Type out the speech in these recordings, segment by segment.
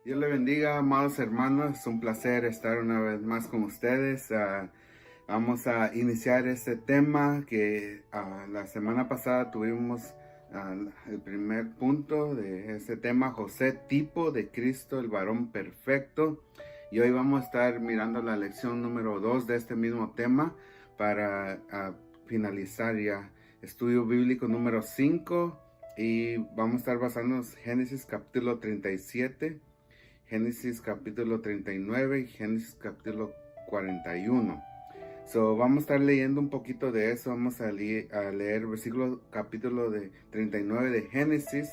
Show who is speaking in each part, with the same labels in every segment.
Speaker 1: Dios le bendiga, amados hermanos. Es un placer estar una vez más con ustedes. Vamos a iniciar este tema que la semana pasada tuvimos el primer punto de este tema, José, tipo de Cristo, el varón perfecto. Y hoy vamos a estar mirando la lección número 2 de este mismo tema para finalizar ya estudio bíblico número 5. Y vamos a estar basándonos en Génesis capítulo 37. Génesis capítulo 39 y Génesis capítulo 41. Vamos a estar leyendo un poquito de eso. Vamos a leer capítulo de 39 de Génesis,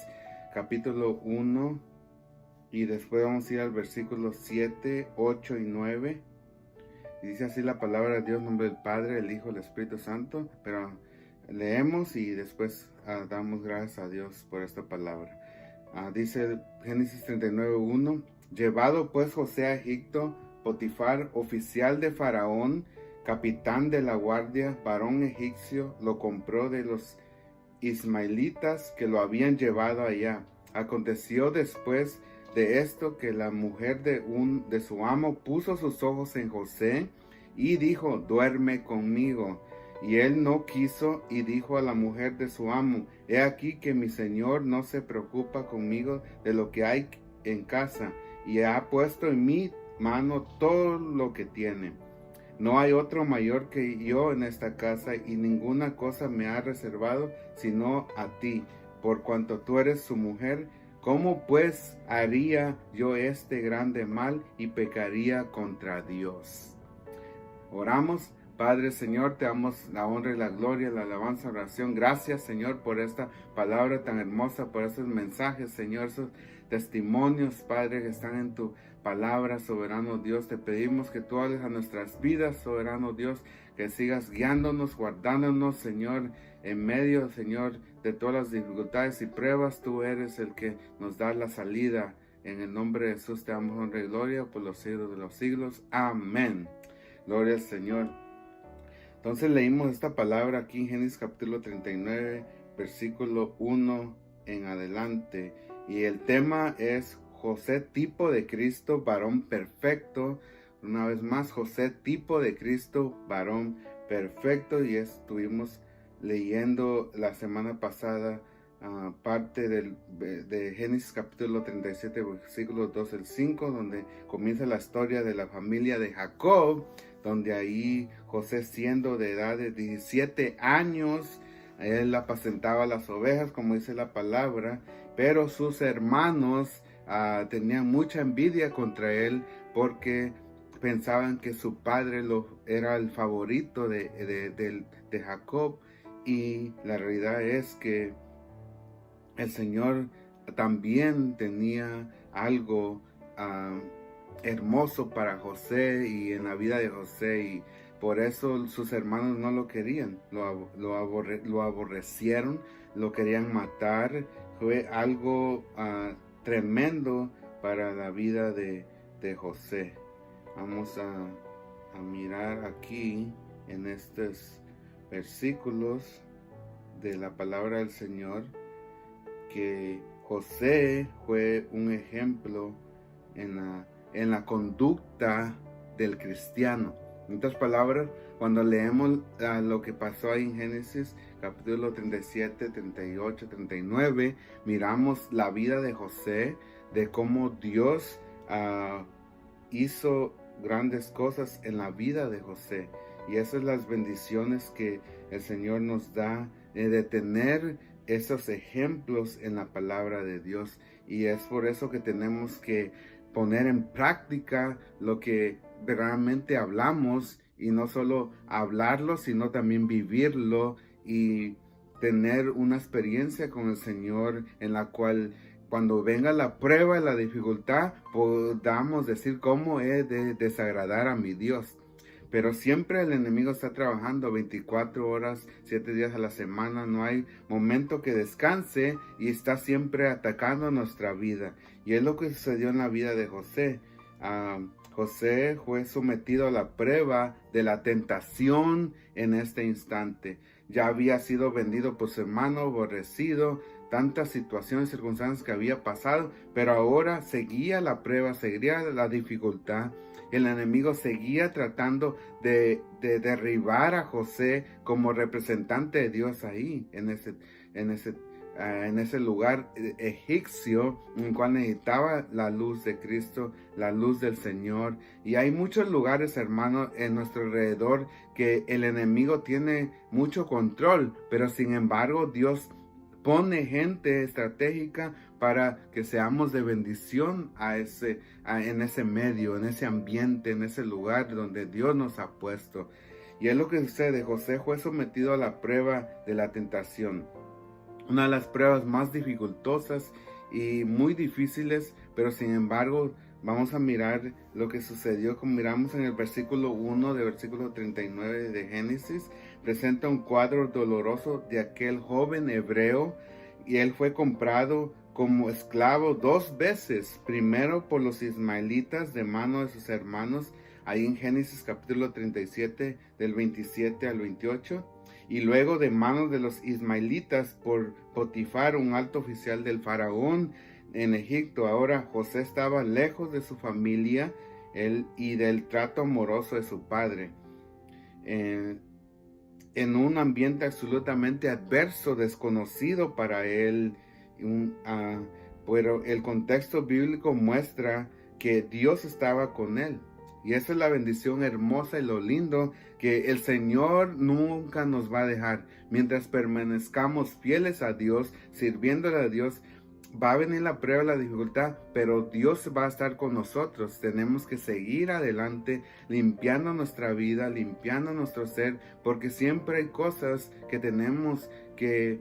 Speaker 1: capítulo 1. Y después vamos a ir al versículo 7, 8 y 9. Y dice así la palabra de Dios, en nombre del Padre, el Hijo, el Espíritu Santo. Pero leemos y después damos gracias a Dios por esta palabra. Dice Génesis 39, 1. Llevado pues José a Egipto, Potifar, oficial de Faraón, capitán de la guardia, varón egipcio, lo compró de los ismaelitas que lo habían llevado allá. Aconteció después de esto que la mujer de su amo puso sus ojos en José y dijo: duerme conmigo. Y él no quiso, y dijo a la mujer de su amo: he aquí que mi señor no se preocupa conmigo de lo que hay en casa, y ha puesto en mi mano todo lo que tiene. No hay otro mayor que yo en esta casa, y ninguna cosa me ha reservado sino a ti, por cuanto tú eres su mujer. ¿Cómo pues haría yo este grande mal y pecaría contra Dios? Oramos. Padre, Señor, te damos la honra y la gloria, la alabanza, la oración. Gracias, Señor, por esta palabra tan hermosa, por esos mensajes, Señor, esos testimonios, Padre, que están en tu palabra, soberano Dios. Te pedimos que tú hables a nuestras vidas, soberano Dios, que sigas guiándonos, guardándonos, Señor, en medio, Señor, de todas las dificultades y pruebas. Tú eres el que nos da la salida. En el nombre de Jesús te damos honra y gloria por los siglos de los siglos. Amén. Gloria al Señor. Entonces leímos esta palabra aquí en Génesis capítulo 39, versículo 1 en adelante. Y el tema es José, tipo de Cristo, varón perfecto. Una vez más, José, tipo de Cristo, varón perfecto. Y estuvimos leyendo la semana pasada parte de Génesis capítulo 37, versículos 2 al 5, donde comienza la historia de la familia de Jacob, donde ahí José, siendo de edad de 17 años, él apacentaba las ovejas, como dice la palabra, pero sus hermanos tenían mucha envidia contra él porque pensaban que su padre era el favorito de Jacob, y la realidad es que el Señor también tenía algo hermoso para José y en la vida de José, y por eso sus hermanos no lo querían, lo aborrecieron, lo querían matar. Fue algo tremendo para la vida de José. Vamos a mirar aquí en estos versículos de la palabra del Señor que José fue un ejemplo en la conducta del cristiano. En otras palabras, cuando leemos lo que pasó ahí en Génesis capítulo 37, 38, 39, miramos la vida de José, de cómo Dios hizo grandes cosas en la vida de José. Y esas son las bendiciones que el Señor nos da, de tener esos ejemplos en la palabra de Dios. Y es por eso que tenemos que poner en práctica lo que realmente hablamos, y no solo hablarlo, sino también vivirlo y tener una experiencia con el Señor en la cual, cuando venga la prueba y la dificultad, podamos decir cómo he de desagradar a mi Dios. Pero siempre el enemigo está trabajando 24 horas, 7 días a la semana. No hay momento que descanse y está siempre atacando nuestra vida. Y es lo que sucedió en la vida de José. José fue sometido a la prueba de la tentación en este instante. Ya había sido vendido por su hermano, aborrecido, tantas situaciones, circunstancias que había pasado, pero ahora seguía la prueba, seguía la dificultad. El enemigo seguía tratando de derribar a José como representante de Dios ahí, en ese lugar egipcio, en el cual necesitaba la luz de Cristo, la luz del Señor. Y hay muchos lugares, hermanos, en nuestro alrededor que el enemigo tiene mucho control, pero sin embargo Dios pone gente estratégica para que seamos de bendición en ese medio, en ese ambiente, en ese lugar donde Dios nos ha puesto. Y es lo que sucede. José fue sometido a la prueba de la tentación, una de las pruebas más dificultosas y muy difíciles, pero sin embargo vamos a mirar lo que sucedió. Como miramos en el versículo 1 de versículo 39 de Génesis, presenta un cuadro doloroso de aquel joven hebreo, y él fue comprado como esclavo 2 veces, primero por los ismaelitas de mano de sus hermanos, ahí en Génesis capítulo 37 del 27 al 28, y luego de manos de los ismaelitas por Potifar, un alto oficial del faraón en Egipto. Ahora José estaba lejos de su familia y del trato amoroso de su padre, en un ambiente absolutamente adverso, desconocido para él. Pero el contexto bíblico muestra que Dios estaba con él. Y esa es la bendición hermosa y lo lindo, que el Señor nunca nos va a dejar. Mientras permanezcamos fieles a Dios, sirviéndole a Dios, va a venir la prueba, la dificultad, pero Dios va a estar con nosotros. Tenemos que seguir adelante, limpiando nuestra vida, limpiando nuestro ser, porque siempre hay cosas que tenemos que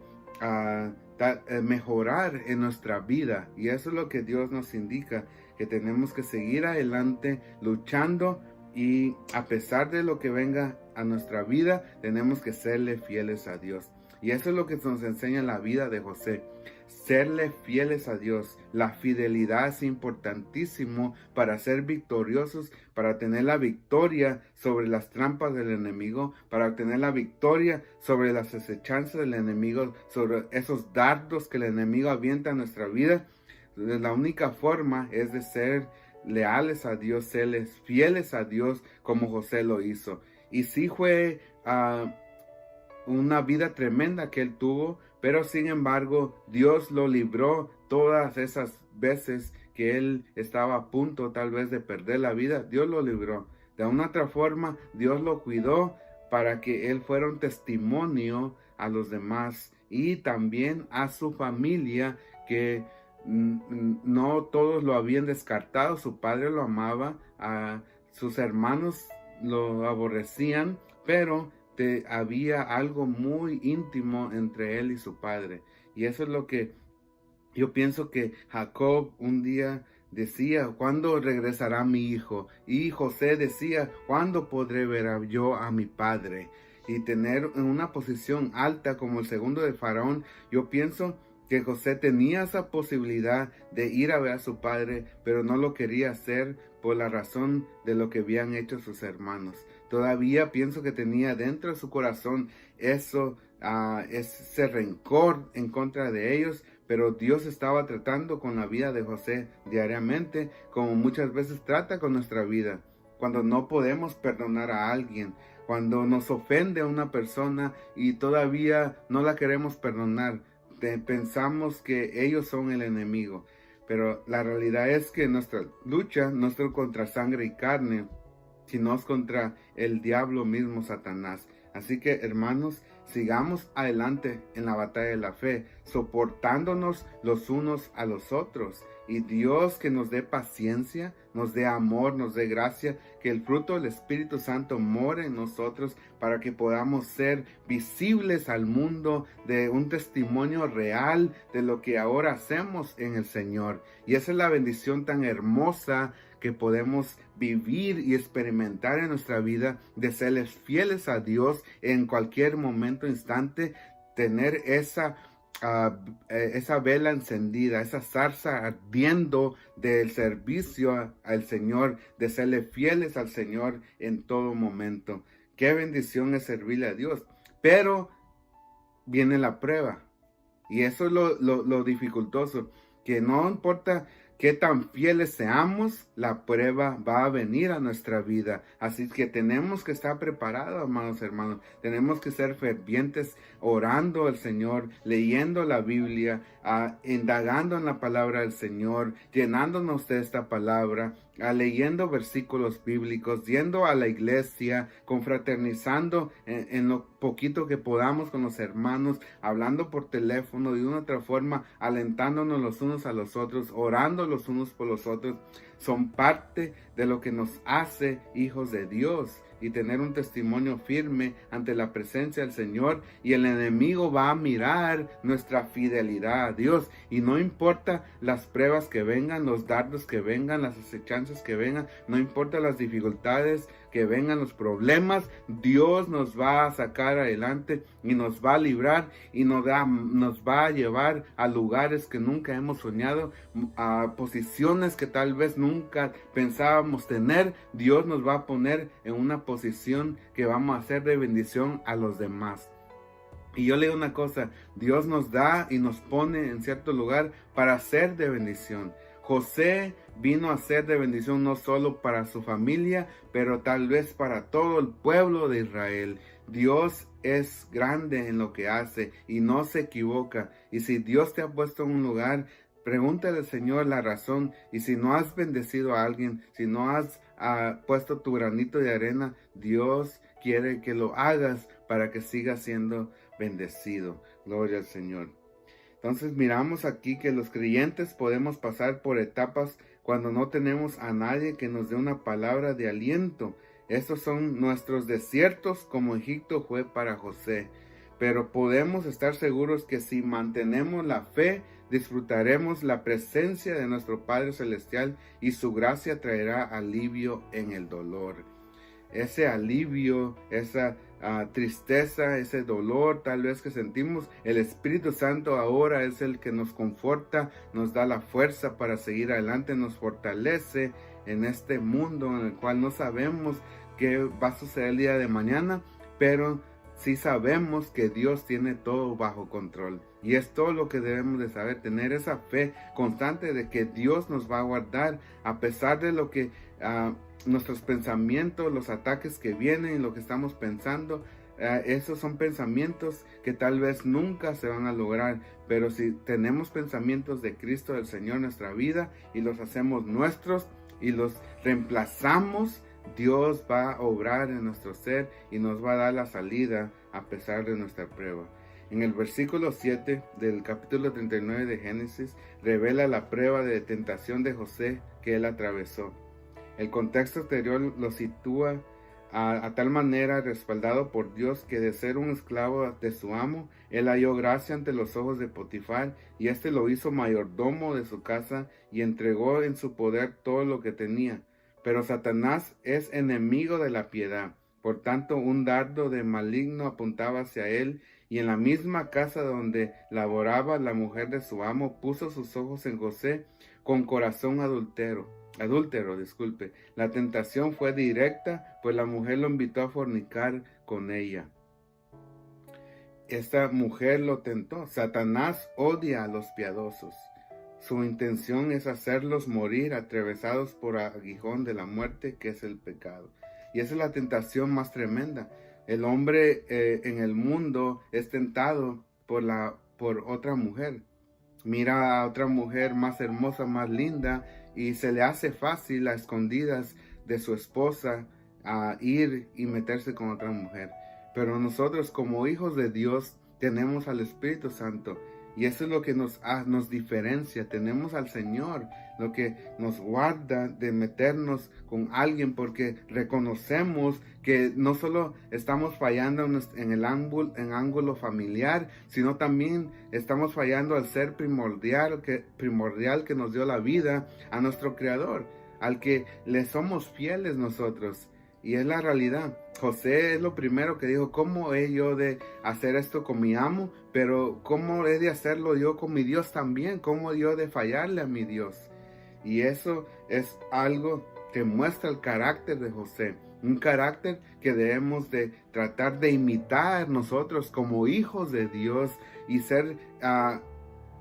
Speaker 1: mejorar en nuestra vida. Y eso es lo que Dios nos indica, que tenemos que seguir adelante, luchando, y a pesar de lo que venga a nuestra vida, tenemos que serle fieles a Dios. Y eso es lo que nos enseña la vida de José. Serle fieles a Dios. La fidelidad es importantísimo para ser victoriosos, para tener la victoria sobre las trampas del enemigo, para obtener la victoria sobre las acechanzas del enemigo, sobre esos dardos que el enemigo avienta a nuestra vida. La única forma es de ser leales a Dios, serles fieles a Dios como José lo hizo. Y sí fue una vida tremenda que él tuvo, pero sin embargo Dios lo libró todas esas veces que él estaba a punto tal vez de perder la vida. Dios lo libró. De una otra forma, Dios lo cuidó para que él fuera un testimonio a los demás y también a su familia, que no todos lo habían descartado. Su padre lo amaba, a sus hermanos lo aborrecían, pero había algo muy íntimo entre él y su padre. Y eso es lo que yo pienso que Jacob un día decía: ¿cuándo regresará mi hijo? Y José decía: ¿cuándo podré ver yo a mi padre? Y tener una posición alta como el segundo de Faraón. Yo pienso que José tenía esa posibilidad de ir a ver a su padre, pero no lo quería hacer por la razón de lo que habían hecho sus hermanos. Todavía pienso que tenía dentro de su corazón ese rencor en contra de ellos, pero Dios estaba tratando con la vida de José diariamente, como muchas veces trata con nuestra vida. Cuando no podemos perdonar a alguien, cuando nos ofende a una persona y todavía no la queremos perdonar, pensamos que ellos son el enemigo. Pero la realidad es que nuestra lucha no es contra sangre y carne, sino es contra el diablo mismo, Satanás. Así que, hermanos, sigamos adelante en la batalla de la fe, soportándonos los unos a los otros. Y Dios que nos dé paciencia, nos dé amor, nos dé gracia, que el fruto del Espíritu Santo more en nosotros para que podamos ser visibles al mundo, de un testimonio real de lo que ahora hacemos en el Señor. Y esa es la bendición tan hermosa que podemos vivir y experimentar en nuestra vida, de serles fieles a Dios en cualquier momento, instante, tener esa vela encendida, esa zarza ardiendo del servicio al Señor, de serle fieles al Señor en todo momento. Qué bendición es servirle a Dios. Pero viene la prueba. Y eso es lo dificultoso, que no importa qué tan fieles seamos, la prueba va a venir a nuestra vida. Así que tenemos que estar preparados, amados hermanos. Tenemos que ser fervientes, orando al Señor, leyendo la Biblia, indagando en la palabra del Señor, llenándonos de esta palabra, leyendo versículos bíblicos, yendo a la iglesia, confraternizando en lo poquito que podamos con los hermanos, hablando por teléfono de una u otra forma, alentándonos los unos a los otros, orando los unos por los otros. Son parte de lo que nos hace hijos de Dios, y tener un testimonio firme ante la presencia del Señor, y el enemigo va a mirar nuestra fidelidad a Dios, y no importa las pruebas que vengan, los dardos que vengan, las acechanzas que vengan, no importa las dificultades que vengan, los problemas, Dios nos va a sacar adelante y nos va a librar y nos va a llevar a lugares que nunca hemos soñado, a posiciones que tal vez nunca pensábamos tener. Dios nos va a poner en una posición que vamos a hacer de bendición a los demás. Y yo le digo una cosa, Dios nos da y nos pone en cierto lugar para ser de bendición. José vino a ser de bendición no solo para su familia, pero tal vez para todo el pueblo de Israel. Dios es grande en lo que hace y no se equivoca. Y si Dios te ha puesto en un lugar, pregúntale al Señor la razón. Y si no has bendecido a alguien, si no has puesto tu granito de arena, Dios quiere que lo hagas para que sigas siendo bendecido. Gloria al Señor. Entonces miramos aquí que los creyentes podemos pasar por etapas cuando no tenemos a nadie que nos dé una palabra de aliento. Estos son nuestros desiertos, como Egipto fue para José. Pero podemos estar seguros que si mantenemos la fe, disfrutaremos la presencia de nuestro Padre Celestial, y su gracia traerá alivio en el dolor. Ese alivio, esa tristeza, ese dolor tal vez que sentimos, el Espíritu Santo ahora es el que nos conforta, nos da la fuerza para seguir adelante, nos fortalece en este mundo en el cual no sabemos qué va a suceder el día de mañana, pero sí sabemos que Dios tiene todo bajo control. Y es todo lo que debemos de saber, tener esa fe constante de que Dios nos va a guardar a pesar de lo que nuestros pensamientos, los ataques que vienen, lo que estamos pensando. Esos son pensamientos que tal vez nunca se van a lograr, pero si tenemos pensamientos de Cristo, del Señor en nuestra vida, y los hacemos nuestros y los reemplazamos, Dios va a obrar en nuestro ser y nos va a dar la salida a pesar de nuestra prueba. En el versículo 7 del capítulo 39 de Génesis revela la prueba de tentación de José que él atravesó. El contexto anterior lo sitúa a tal manera respaldado por Dios, que de ser un esclavo de su amo, él halló gracia ante los ojos de Potifar, y éste lo hizo mayordomo de su casa y entregó en su poder todo lo que tenía. Pero Satanás es enemigo de la piedad. Por tanto, un dardo de maligno apuntaba hacia él, y en la misma casa donde laboraba la mujer de su amo puso sus ojos en José con corazón adúltero. La tentación fue directa, pues la mujer lo invitó a fornicar con ella. Esta mujer lo tentó. Satanás odia a los piadosos. Su intención es hacerlos morir atravesados por aguijón de la muerte, que es el pecado. Y esa es la tentación más tremenda. El hombre en el mundo es tentado por otra mujer. Mira a otra mujer más hermosa, más linda, y se le hace fácil a escondidas de su esposa a ir y meterse con otra mujer. Pero nosotros, como hijos de Dios, tenemos al Espíritu Santo, y eso es lo que nos diferencia. Tenemos al Señor, lo que nos guarda de meternos con alguien, porque reconocemos que no solo estamos fallando en el ángulo familiar, sino también estamos fallando al ser primordial que nos dio la vida, a nuestro Creador, al que le somos fieles nosotros. Y es la realidad. José es lo primero que dijo: ¿cómo he yo de hacer esto con mi amo? Pero ¿cómo he de hacerlo yo con mi Dios también? ¿Cómo yo de fallarle a mi Dios? Y eso es algo que muestra el carácter de José. un carácter que debemos de tratar de imitar nosotros como hijos de Dios y ser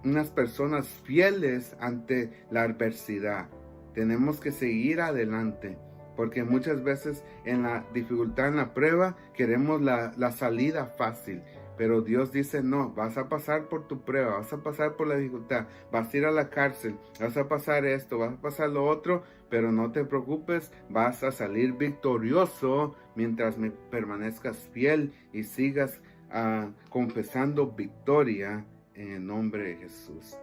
Speaker 1: unas personas fieles ante la adversidad. Tenemos que seguir adelante, porque muchas veces en la dificultad, en la prueba, queremos la salida fácil. Pero Dios dice, no, vas a pasar por tu prueba, vas a pasar por la dificultad, vas a ir a la cárcel, vas a pasar esto, vas a pasar lo otro, pero no te preocupes, vas a salir victorioso mientras me permanezcas fiel y sigas confesando victoria en el nombre de Jesús.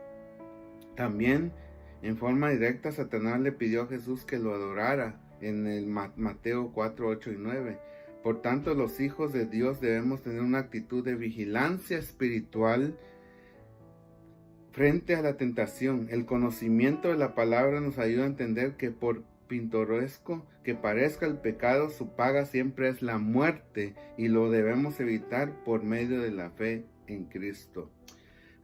Speaker 1: También, en forma directa, Satanás le pidió a Jesús que lo adorara en el Mateo 4, 8 y 9. Por tanto, los hijos de Dios debemos tener una actitud de vigilancia espiritual frente a la tentación. El conocimiento de la palabra nos ayuda a entender que por pintoresco que parezca el pecado, su paga siempre es la muerte y lo debemos evitar por medio de la fe en Cristo.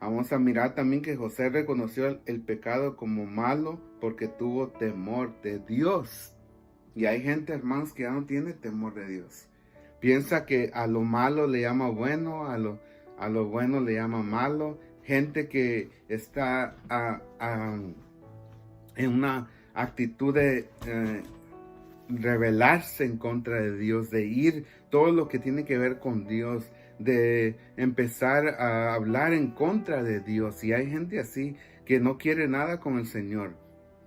Speaker 1: Vamos a mirar también que José reconoció el pecado como malo porque tuvo temor de Dios. Y hay gente, hermanos, que ya no tiene temor de Dios. Piensa que a lo malo le llama bueno, a lo bueno le llama malo. Gente que está en una actitud de rebelarse en contra de Dios, de ir todo lo que tiene que ver con Dios, de empezar a hablar en contra de Dios. Y hay gente así que no quiere nada con el Señor,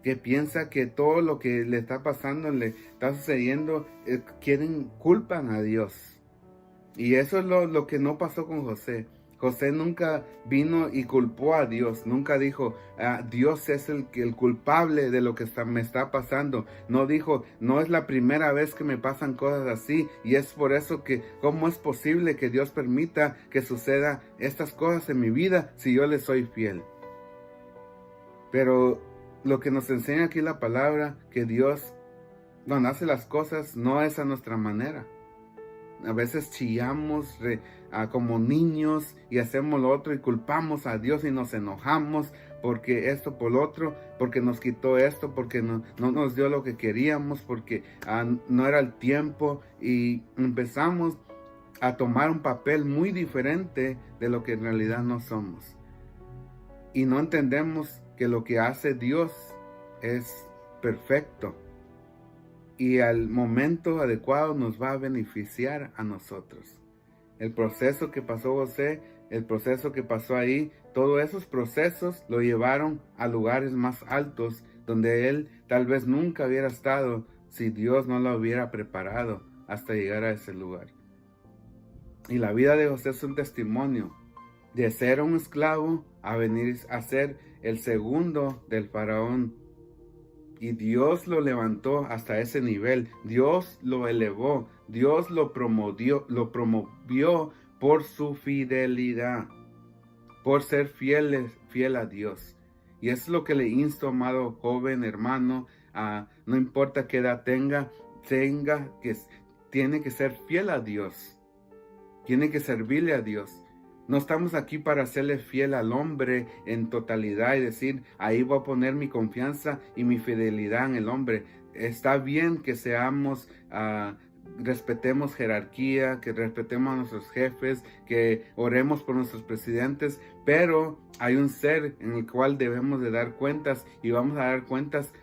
Speaker 1: que piensa que todo lo que le está pasando, le está sucediendo, culpan a Dios. Y eso es lo que no pasó con José. José nunca vino y culpó a Dios, nunca dijo, Dios es el culpable de lo que me está pasando. No dijo, no es la primera vez que me pasan cosas así y es por eso que, ¿cómo es posible que Dios permita que suceda estas cosas en mi vida si yo le soy fiel? Pero lo que nos enseña aquí la palabra, que Dios, cuando hace las cosas, no es a nuestra manera. A veces chillamos como niños y hacemos lo otro y culpamos a Dios y nos enojamos porque esto por lo otro, porque nos quitó esto, porque no nos dio lo que queríamos, porque no era el tiempo, y empezamos a tomar un papel muy diferente de lo que en realidad no somos. Y no entendemos que lo que hace Dios es perfecto y al momento adecuado nos va a beneficiar a nosotros. El proceso que pasó José, el proceso que pasó ahí, todos esos procesos lo llevaron a lugares más altos donde él tal vez nunca hubiera estado si Dios no lo hubiera preparado hasta llegar a ese lugar. Y la vida de José es un testimonio de ser un esclavo a venir a ser el segundo del faraón. Y Dios lo levantó hasta ese nivel. Dios lo elevó. Dios lo promovió por su fidelidad, por ser fiel a Dios. Y eso es lo que le insto, amado joven, hermano, no importa qué edad tenga que tiene que ser fiel a Dios. Tiene que servirle a Dios. No estamos aquí para hacerle fiel al hombre en totalidad y decir, ahí voy a poner mi confianza y mi fidelidad en el hombre. Está bien que respetemos jerarquía, que respetemos a nuestros jefes, que oremos por nuestros presidentes, pero hay un ser en el cual debemos de dar cuentas y vamos a dar cuentas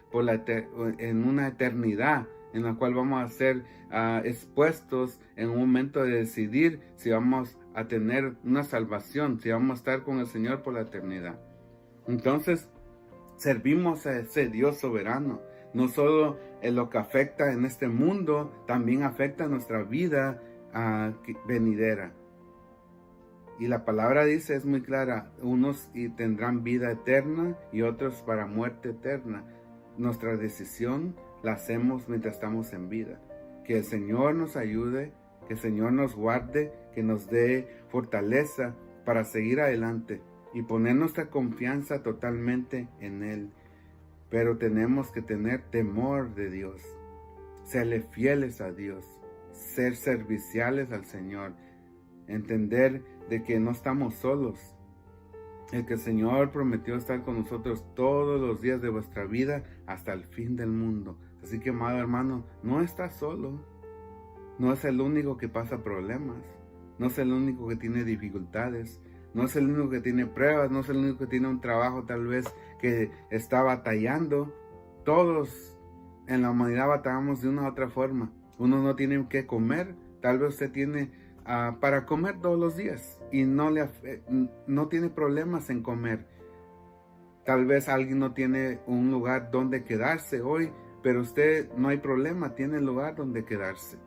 Speaker 1: en una eternidad, en la cual vamos a ser expuestos en un momento de decidir si vamos a tener una salvación, si vamos a estar con el Señor por la eternidad. Entonces, servimos a ese Dios soberano. No solo en lo que afecta en este mundo, también afecta nuestra vida venidera. Y la palabra dice, es muy clara, unos tendrán vida eterna y otros para muerte eterna. Nuestra decisión la hacemos mientras estamos en vida. Que el Señor nos ayude, que el Señor nos guarde, que nos dé fortaleza para seguir adelante y poner nuestra confianza totalmente en Él. Pero tenemos que tener temor de Dios, serle fieles a Dios, ser serviciales al Señor, entender de que no estamos solos. El que el Señor prometió estar con nosotros todos los días de vuestra vida hasta el fin del mundo. Así que, amado hermano, no estás solo. no es el único que pasa problemas, no es el único que tiene dificultades, no es el único que tiene pruebas, no es el único que tiene un trabajo tal vez que está batallando. Todos en la humanidad batallamos de una u otra forma. Uno no tiene que comer, tal vez usted tiene para comer todos los días y no tiene problemas en comer. Tal vez alguien no tiene un lugar donde quedarse hoy, pero usted no hay problema, tiene lugar donde quedarse.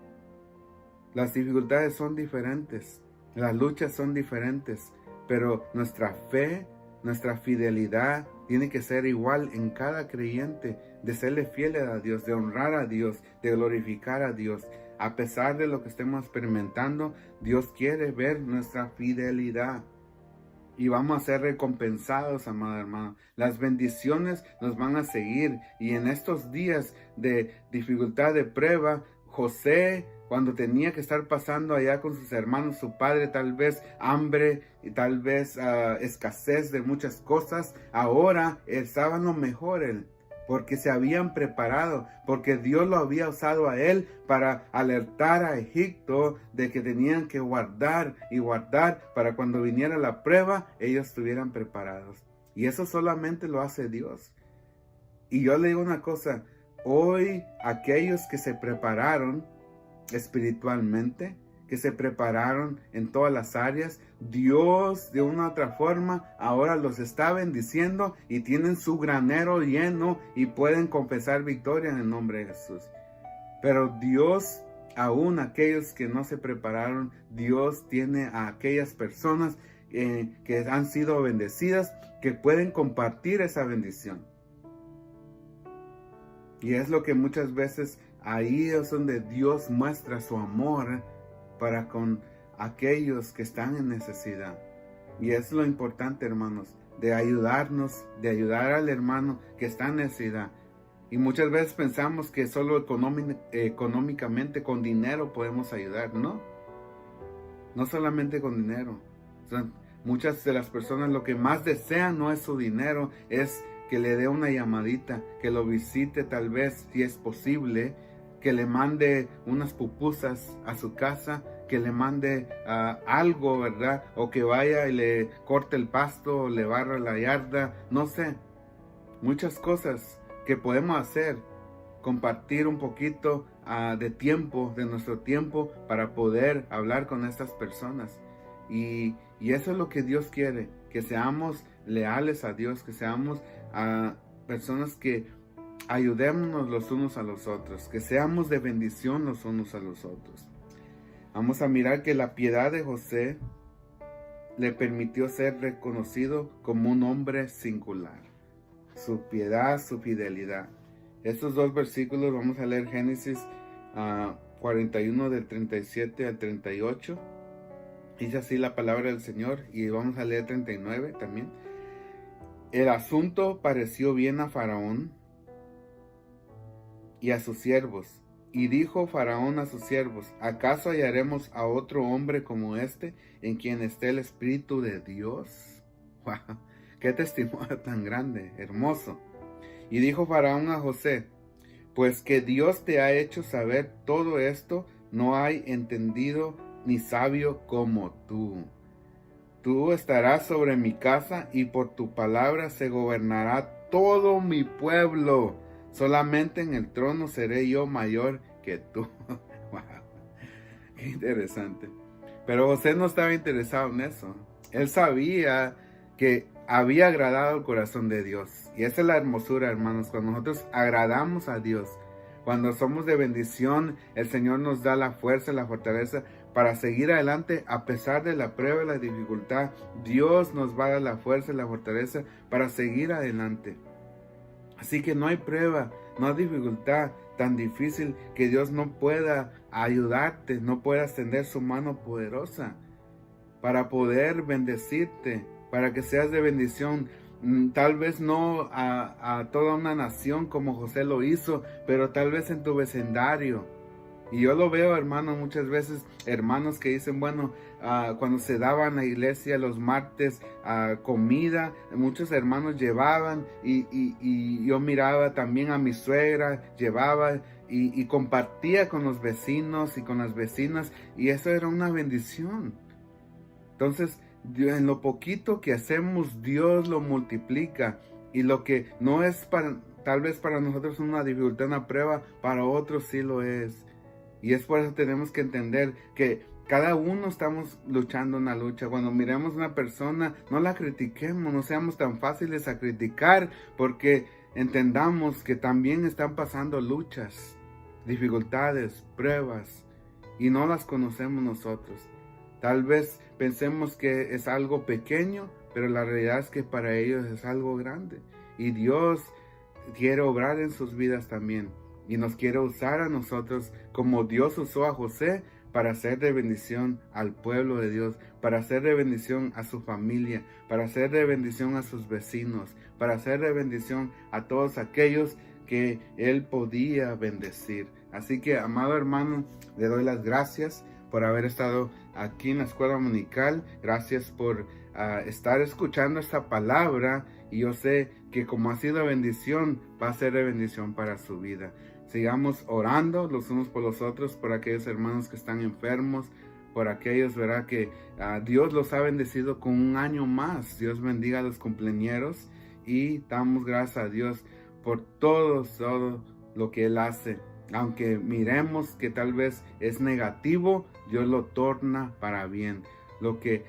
Speaker 1: Las dificultades son diferentes, las luchas son diferentes, pero nuestra fe, nuestra fidelidad tiene que ser igual en cada creyente, de serle fiel a Dios, de honrar a Dios, de glorificar a Dios. A pesar de lo que estemos experimentando, Dios quiere ver nuestra fidelidad. Y vamos a ser recompensados, amado hermano. Las bendiciones nos van a seguir. Y en estos días de dificultad, de prueba, José, cuando tenía que estar pasando allá con sus hermanos, su padre, tal vez hambre y tal vez escasez de muchas cosas, ahora estaba en lo mejor él, porque se habían preparado, porque Dios lo había usado a él para alertar a Egipto de que tenían que guardar y guardar para cuando viniera la prueba, ellos estuvieran preparados. Y eso solamente lo hace Dios. Y yo le digo una cosa, hoy aquellos que se prepararon espiritualmente, que se prepararon en todas las áreas, Dios de una u otra forma ahora los está bendiciendo y tienen su granero lleno y pueden confesar victoria en el nombre de Jesús. Pero Dios, aún aquellos que no se prepararon, Dios tiene a aquellas personas que han sido bendecidas, que pueden compartir esa bendición. Y es lo que muchas veces ahí es donde Dios muestra su amor para con aquellos que están en necesidad. Y es lo importante, hermanos, de ayudarnos, de ayudar al hermano que está en necesidad. Y muchas veces pensamos que solo económicamente, con dinero podemos ayudar. No solamente con dinero. O sea, muchas de las personas lo que más desean no es su dinero, es que le dé una llamadita, que lo visite tal vez si es posible, que le mande unas pupusas a su casa, que le mande algo, ¿verdad? O que vaya y le corte el pasto, o le barra la yarda, no sé. Muchas cosas que podemos hacer, compartir un poquito de tiempo, de nuestro tiempo, para poder hablar con estas personas. Y eso es lo que Dios quiere, que seamos leales a Dios, que seamos personas que ayudémonos los unos a los otros, que seamos de bendición los unos a los otros. Vamos a mirar que la piedad de José le permitió ser reconocido como un hombre singular. Su piedad, su fidelidad. Estos dos versículos vamos a leer Génesis 41 del 37 al 38. Dice así la palabra del Señor, y vamos a leer 39 también. El asunto pareció bien a Faraón y a sus siervos. Y dijo Faraón a sus siervos: ¿acaso hallaremos a otro hombre como este, en quien esté el Espíritu de Dios? ¡Wow! ¡Qué testimonio tan grande, hermoso! Y dijo Faraón a José: pues que Dios te ha hecho saber todo esto, no hay entendido ni sabio como tú. Tú estarás sobre mi casa, y por tu palabra se gobernará todo mi pueblo. Solamente en el trono seré yo mayor que tú. Wow, qué interesante. Pero José no estaba interesado en eso. Él sabía que había agradado el corazón de Dios. Y esa es la hermosura, hermanos, cuando nosotros agradamos a Dios. Cuando somos de bendición, el Señor nos da la fuerza, la fortaleza para seguir adelante a pesar de la prueba y la dificultad. Dios nos va a dar la fuerza y la fortaleza para seguir adelante. Así que no hay prueba, no hay dificultad tan difícil que Dios no pueda ayudarte, no pueda extender su mano poderosa para poder bendecirte, para que seas de bendición. Tal vez no a toda una nación como José lo hizo, pero tal vez en tu vecindario. Y yo lo veo, hermano, muchas veces hermanos que dicen, bueno, cuando se daban a la iglesia los martes comida, muchos hermanos llevaban y yo miraba también a mi suegra, llevaba y compartía con los vecinos y con las vecinas, y eso era una bendición. Entonces, en lo poquito que hacemos, Dios lo multiplica, y lo que no es tal vez para nosotros una dificultad, una prueba, para otros sí lo es. Y es por eso tenemos que entender que cada uno estamos luchando una lucha. Cuando miremos a una persona, no la critiquemos, no seamos tan fáciles a criticar, porque entendamos que también están pasando luchas, dificultades, pruebas, y no las conocemos nosotros. Tal vez pensemos que es algo pequeño, pero la realidad es que para ellos es algo grande. Y Dios quiere obrar en sus vidas también. Y nos quiere usar a nosotros como Dios usó a José para hacer de bendición al pueblo de Dios, para hacer de bendición a su familia, para hacer de bendición a sus vecinos, para hacer de bendición a todos aquellos que Él podía bendecir. Así que, amado hermano, le doy las gracias por haber estado aquí en la escuela dominical. Gracias por estar escuchando esta palabra, y yo sé que como ha sido bendición, va a ser de bendición para su vida. Sigamos orando los unos por los otros, por aquellos hermanos que están enfermos, por aquellos, ¿verdad?, que Dios los ha bendecido con un año más. Dios bendiga a los cumpleañeros, y damos gracias a Dios por todo lo que Él hace. Aunque miremos que tal vez es negativo, Dios lo torna para bien. Lo que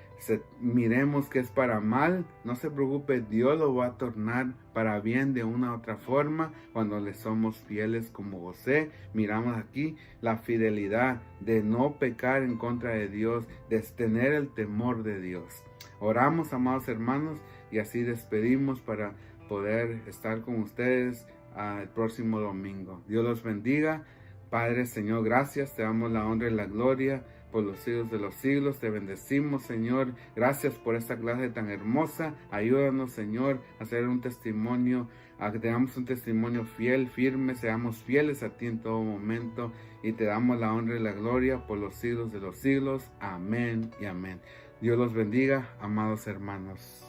Speaker 1: miremos que es para mal, no se preocupe, Dios lo va a tornar para bien de una u otra forma cuando le somos fieles como José. Miramos aquí la fidelidad de no pecar en contra de Dios, de tener el temor de Dios. Oramos, amados hermanos, y así despedimos para poder estar con ustedes el próximo domingo. Dios los bendiga. Padre, Señor, gracias, te damos la honra y la gloria por los siglos de los siglos. Te bendecimos, Señor. Gracias por esta clase tan hermosa. Ayúdanos, Señor, a hacer un testimonio, a que tengamos un testimonio fiel, firme, seamos fieles a ti en todo momento, y te damos la honra y la gloria por los siglos de los siglos. Amén y amén. Dios los bendiga, amados hermanos.